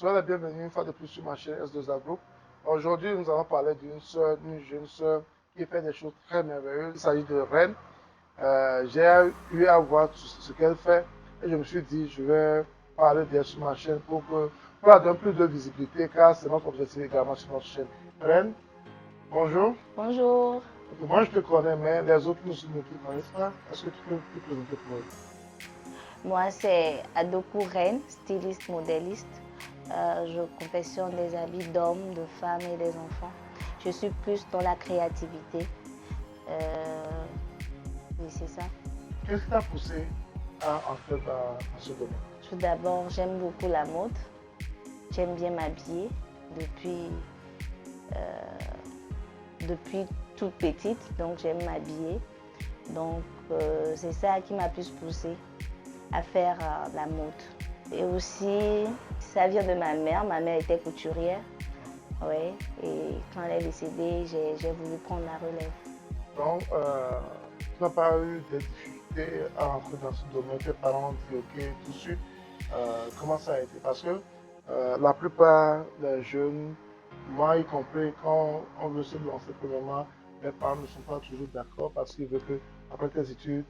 Soyez la bienvenue une fois de plus sur ma chaîne S2A Group. Aujourd'hui, nous allons parler d'une jeune sœur qui fait des choses très merveilleuses. Il s'agit de Reine. J'ai eu à voir ce qu'elle fait et je me suis dit, je vais parler d'elle sur ma chaîne pour la donner plus de visibilité car c'est notre objectif également sur notre chaîne. Reine, bonjour. Bonjour, Moi, je te connais, mais les autres ne te connaissent pas. Est-ce que tu peux te présenter pour eux? moi c'est Adoku Reine, styliste modéliste. Je confectionne des habits d'hommes, de femmes et des enfants. Je suis plus dans la créativité. Oui, c'est ça. Qu'est-ce qui t'a poussé à entrer dans ce domaine? Tout d'abord, j'aime beaucoup la mode. J'aime bien m'habiller depuis, depuis toute petite, donc j'aime m'habiller. Donc c'est ça qui m'a plus poussée à faire la mode. Et aussi, ça vient de ma mère. Ma mère était couturière. Ouais. Et quand elle est décédée, j'ai voulu prendre la relève. Donc, tu n'as pas eu de difficultés à entrer dans ce domaine. Tes parents ont dit OK tout de suite. Comment ça a été? Parce que la plupart des jeunes, moi y compris, quand on veut se lancer premièrement, les parents ne sont pas toujours d'accord parce qu'ils veulent que après tes études,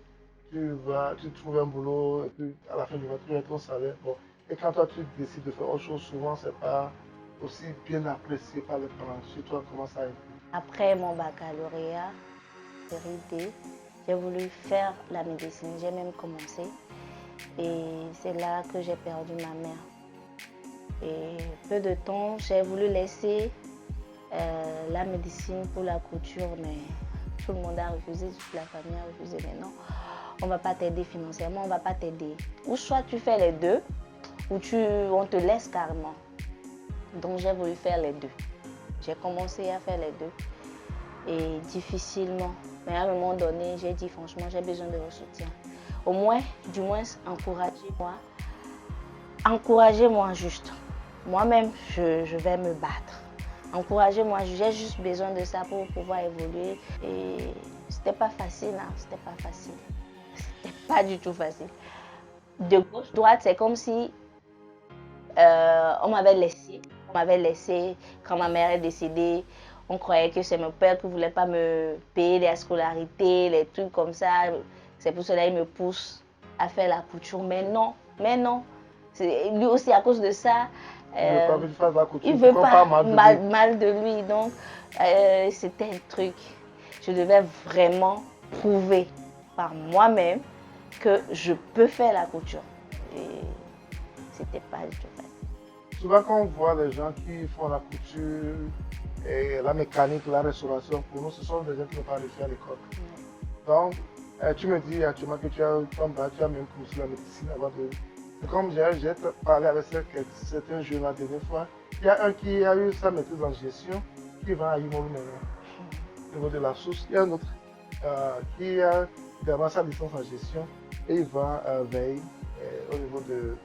tu trouves un boulot et puis à la fin du mois, tu as ton salaire. Bon. Et quand toi, tu décides de faire autre chose, souvent, c'est pas aussi bien apprécié par les parents. Chez toi, comment ça a été? Après mon baccalauréat, série D, j'ai voulu faire la médecine. J'ai même commencé. Et c'est là que j'ai perdu ma mère. Et peu de temps, j'ai voulu laisser la médecine pour la couture, mais tout le monde a refusé, toute la famille a refusé. Mais non, on ne va pas t'aider financièrement, on ne va pas t'aider. Ou soit tu fais les deux, ou on te laisse carrément. Donc j'ai voulu faire les deux. J'ai commencé à faire les deux. Et difficilement. Mais à un moment donné, j'ai dit franchement, j'ai besoin de votre soutien. Au moins, du moins, encouragez-moi. Encouragez-moi juste. Moi-même, je vais me battre. Encouragez-moi, j'ai juste besoin de ça pour pouvoir évoluer. Et c'était pas facile, hein, c'était pas facile. C'était pas du tout facile. De gauche, droite, c'est comme si on m'avait laissé. On m'avait laissé quand ma mère est décédée. On croyait que c'est mon père qui ne voulait pas me payer la scolarité, les trucs comme ça. C'est pour cela qu'il me pousse à faire la couture. Mais non, mais non. Lui aussi, à cause de ça, Il ne veut pas que tu fasses la couture. il ne veut pas mal de lui. mal de lui. Donc, c'était un truc. Je devais vraiment prouver par moi-même que je peux faire la couture. Et c'était pas du tout facile. Souvent, quand on voit les gens qui font la couture et la mécanique, la restauration, pour nous, ce sont des gens qui n'ont pas réussi à l'école. Donc, tu me dis actuellement que tu as même commencé la médecine avant de. Comme j'ai parlé avec certains jeunes la dernière fois, il y a un qui a eu sa maîtrise en gestion, qui va à Imolu maintenant, au niveau de la source. Il y a un autre qui a également sa licence en gestion et il va veiller au niveau de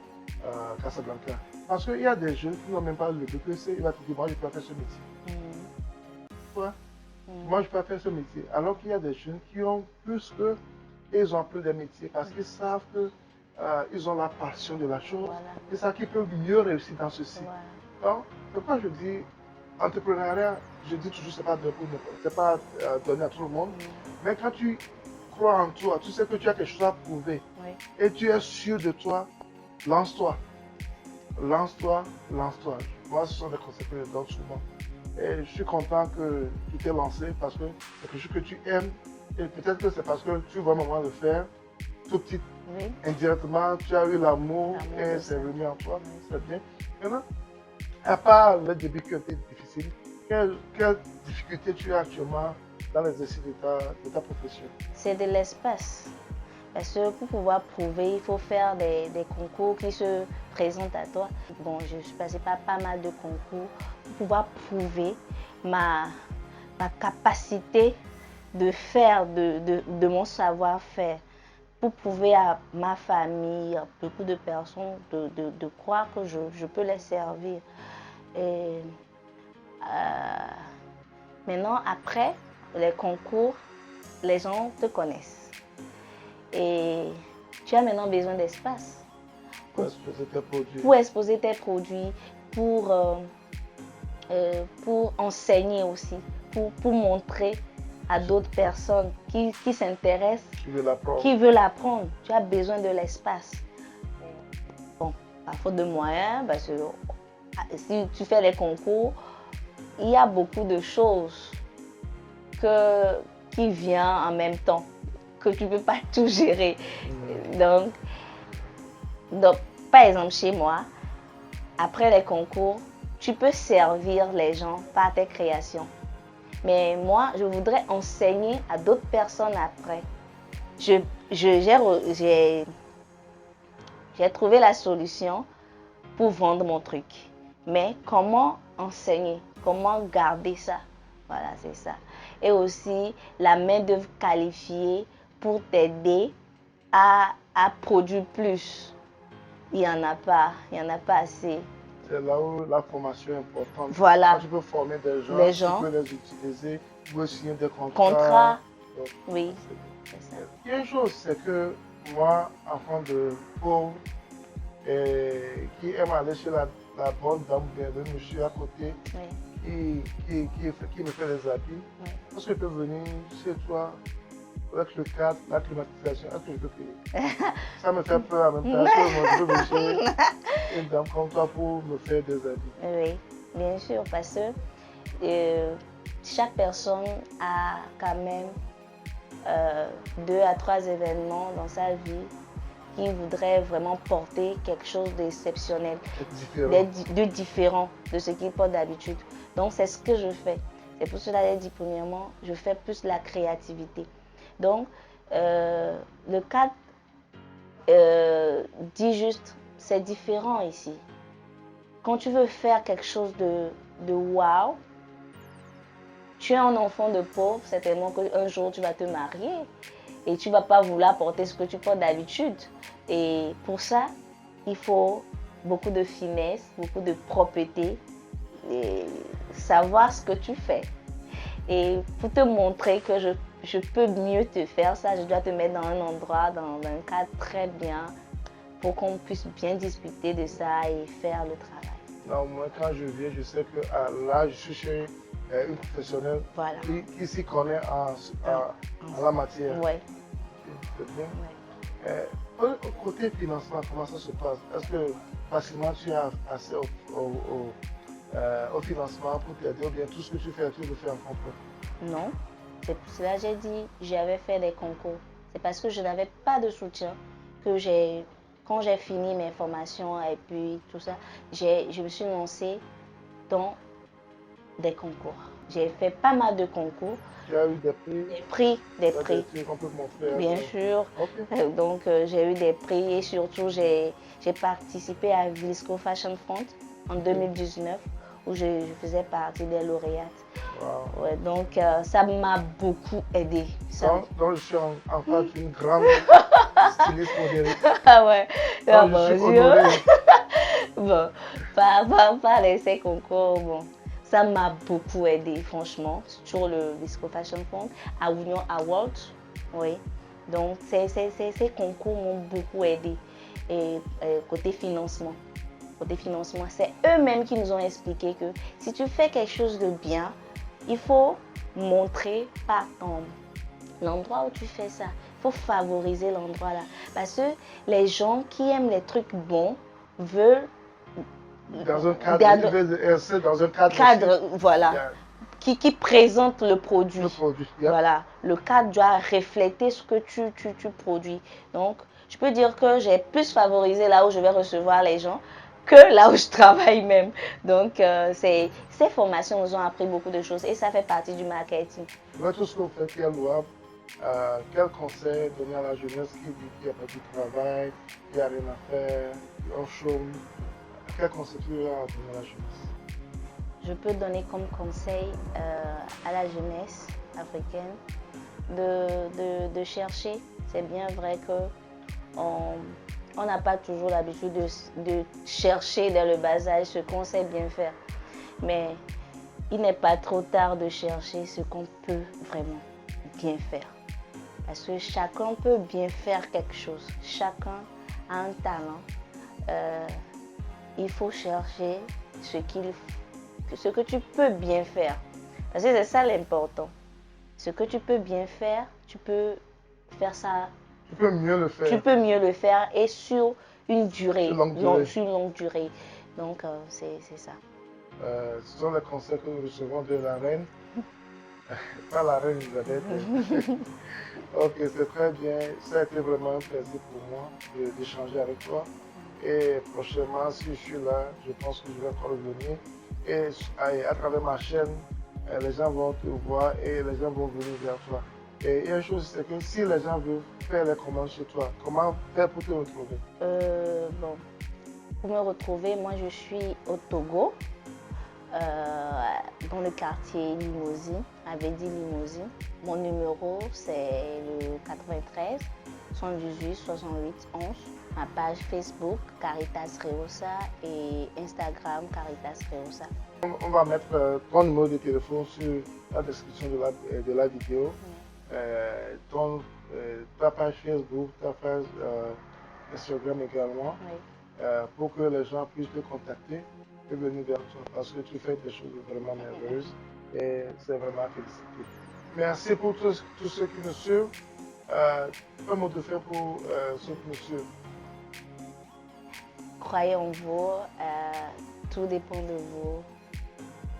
Casablanca. Parce qu'il y a des jeunes qui n'ont même pas le BPC, il va te dire, moi je peux faire ce métier. Pourquoi? Moi je peux faire ce métier. Alors qu'il y a des jeunes qui ont plus que, ils ont appris des métiers parce qu'ils savent que ils ont la passion de la chose, Voilà. et ça qu'ils peuvent mieux réussir dans ceci. Voilà. Donc, c'est pourquoi je dis, entrepreneuriat, je dis toujours, c'est pas pas donné à tout le monde, mais quand tu crois en toi, tu sais que tu as quelque chose à prouver, Oui. et tu es sûr de toi, lance-toi. Lance-toi, lance-toi. Moi, ce sont des conseils que je donne souvent. Et je suis content que tu t'es lancé parce que c'est quelque chose que tu aimes. Et peut-être que c'est parce que tu vois maman le faire, tout petit. Oui. Indirectement, tu as eu l'amour et c'est venu en toi. C'est bien. Maintenant, à part le début qui a été difficile, quelle difficulté tu as actuellement dans l'exercice de ta profession? C'est de l'espace. Parce que pour pouvoir prouver, il faut faire des concours qui se présentent à toi. Bon, je suis passée par pas mal de concours pour pouvoir prouver ma capacité de faire de mon savoir-faire. Pour prouver à ma famille, à beaucoup de personnes, de croire que je peux les servir. Et maintenant, après les concours, les gens te connaissent. Et tu as maintenant besoin d'espace Pour exposer tes produits. Pour exposer tes produits, pour enseigner aussi, pour montrer à d'autres personnes qui s'intéressent, qui veulent apprendre. Tu as besoin de l'espace. Bon, à faute de moyens, parce que si tu fais les concours, il y a beaucoup de choses qui viennent en même temps, que tu ne peux pas tout gérer. Donc, par exemple, chez moi, après les concours, tu peux servir les gens par tes créations. Mais moi, je voudrais enseigner à d'autres personnes après. J'ai trouvé la solution pour vendre mon truc. Mais comment enseigner? Comment garder ça? Voilà, c'est ça. Et aussi, la main-d'œuvre qualifiée pour t'aider à produire plus. Il n'y en a pas assez. C'est là où la formation est importante. Voilà. Quand tu peux former des gens, tu peux les utiliser, tu peux signer des contrats. Donc, oui, c'est ça. Il y a une chose, c'est que moi, enfant de pauvre, qui aime aller chez la bonne dame, le monsieur à côté, qui me fait les habits, est-ce que je peux venir chez toi avec le cadre, la climatisation, est-ce que je peux payer? Ça me fait peur en même temps. Je peux chez une dame comme toi pour me faire des habits. Oui, bien sûr, parce que chaque personne a quand même 2 à 3 événements dans sa vie qui voudraient vraiment porter quelque chose d'exceptionnel, de différent de ce qu'il porte d'habitude. Donc c'est ce que je fais. C'est pour cela que j'ai dit premièrement, je fais plus la créativité. Donc le cadre dit juste, c'est différent ici. Quand tu veux faire quelque chose de wow, tu es un enfant de pauvre, certainement qu'un jour tu vas te marier et tu ne vas pas vouloir porter ce que tu portes d'habitude. Et pour ça, il faut beaucoup de finesse, beaucoup de propreté et savoir ce que tu fais. Et pour te montrer que je peux mieux te faire ça, je dois te mettre dans un endroit, dans un cadre très bien pour qu'on puisse bien discuter de ça et faire le travail. Non, moi, quand je viens, je sais que là, je suis chez une professionnelle qui s'y connaît en la matière. Oui. C'est bien. Côté financement, comment ça se passe? Est-ce que facilement tu as accès au financement pour t'aider ou bien tout ce que tu fais, tu le fais en concours? Non, c'est pour cela que j'ai dit j'avais fait des concours. C'est parce que je n'avais pas de soutien que quand j'ai fini mes formations et puis tout ça, je me suis lancée dans des concours. J'ai fait pas mal de concours. Tu as eu des prix? Des prix. On peut montrer. Bien sûr. Okay. Donc j'ai eu des prix et surtout j'ai participé à Villisco Fashion Front en 2019 où je faisais partie des lauréates. Wow. Ouais, donc ça m'a beaucoup aidé. Donc je suis en face d'une grande styliste modérée. Ah ouais. Donc, je suis honoré. Bon, par ces concours, bon, ça m'a beaucoup aidé, franchement, sur le Visco Fashion Front, à Union Awards, oui. Donc, ces concours m'ont beaucoup aidé. Et côté financement, c'est eux-mêmes qui nous ont expliqué que si tu fais quelque chose de bien, il faut montrer par l'endroit où tu fais ça. Il faut favoriser l'endroit là. Parce que les gens qui aiment les trucs bons veulent dans un cadre, voilà, yeah. qui présente le produit. Yeah. Voilà, le cadre doit refléter ce que tu produis. Donc, je peux dire que j'ai plus favorisé là où je vais recevoir les gens que là où je travaille même. Donc, ces formations nous ont appris beaucoup de choses et ça fait partie du marketing. Ouais, tout ce que vous faites qui est louable, quel conseil donner à la jeunesse qui dit qu'il n'y a pas de travail, qu'il n'y a rien à faire, qui est au chôme? Quel conseil tu veux donner à la jeunesse? Je peux donner comme conseil à la jeunesse africaine de chercher. C'est bien vrai qu'on n'a pas toujours l'habitude de chercher dans le bas âge ce qu'on sait bien faire. Mais il n'est pas trop tard de chercher ce qu'on peut vraiment bien faire. Parce que chacun peut bien faire quelque chose. Chacun a un talent. Il faut chercher ce que tu peux bien faire. Parce que c'est ça l'important. Ce que tu peux bien faire, tu peux faire ça. Tu peux mieux le faire. Tu peux mieux le faire et sur une durée, Sur une longue durée. Donc, c'est ça. Ce sont les conseils que nous recevons de la reine. Pas la reine Elisabeth. Ok, c'est très bien. Ça a été vraiment un plaisir pour moi d'échanger avec toi. Et prochainement, si je suis là, je pense que je vais encore revenir. Et à travers ma chaîne, les gens vont te voir et les gens vont venir vers toi. Et il y a une chose, c'est que si les gens veulent faire les commandes chez toi, comment faire pour te retrouver? Bon, pour me retrouver, moi je suis au Togo, dans le quartier Limousine, Avedi Limousine. Mon numéro c'est le 93 118 68 11. Ma page Facebook Caritas Rehosa et Instagram Caritas Rehosa. On va mettre ton numéro de téléphone sur la description de la vidéo. Ta page Facebook, ta page Instagram également, pour que les gens puissent te contacter et venir vers toi parce que tu fais des choses vraiment merveilleuses et c'est vraiment félicité. Merci pour tous ceux qui nous suivent. Un mot de fin pour ceux qui nous suivent. Croyez en vous, tout dépend de vous.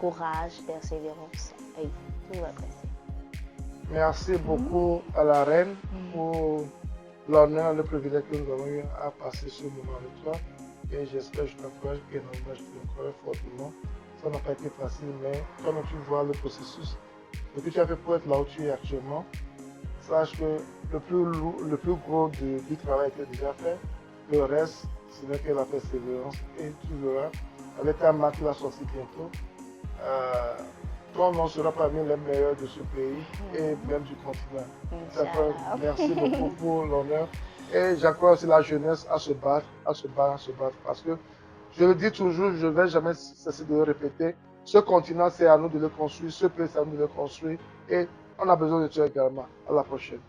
Courage, persévérance, et tout va passer. Merci beaucoup à la reine pour l'honneur, le privilège que nous avons eu à passer ce moment avec toi. Et j'espère, je t'encourage énormément, je t'encourage fortement. Ça n'a pas été facile, mais comme tu vois le processus, ce que tu as fait pour être là où tu es actuellement, sache que le plus gros du travail était déjà fait. Le reste, ce n'est que la persévérance. Et tu verras, avec ta marque qui va sortir bientôt, ton nom sera parmi les meilleurs de ce pays et même du continent. Merci beaucoup pour l'honneur. Et j'encourage aussi la jeunesse à se battre, parce que je le dis toujours, je ne vais jamais cesser de le répéter. Ce continent, c'est à nous de le construire, ce pays, c'est à nous de le construire et on a besoin de toi également. À la prochaine.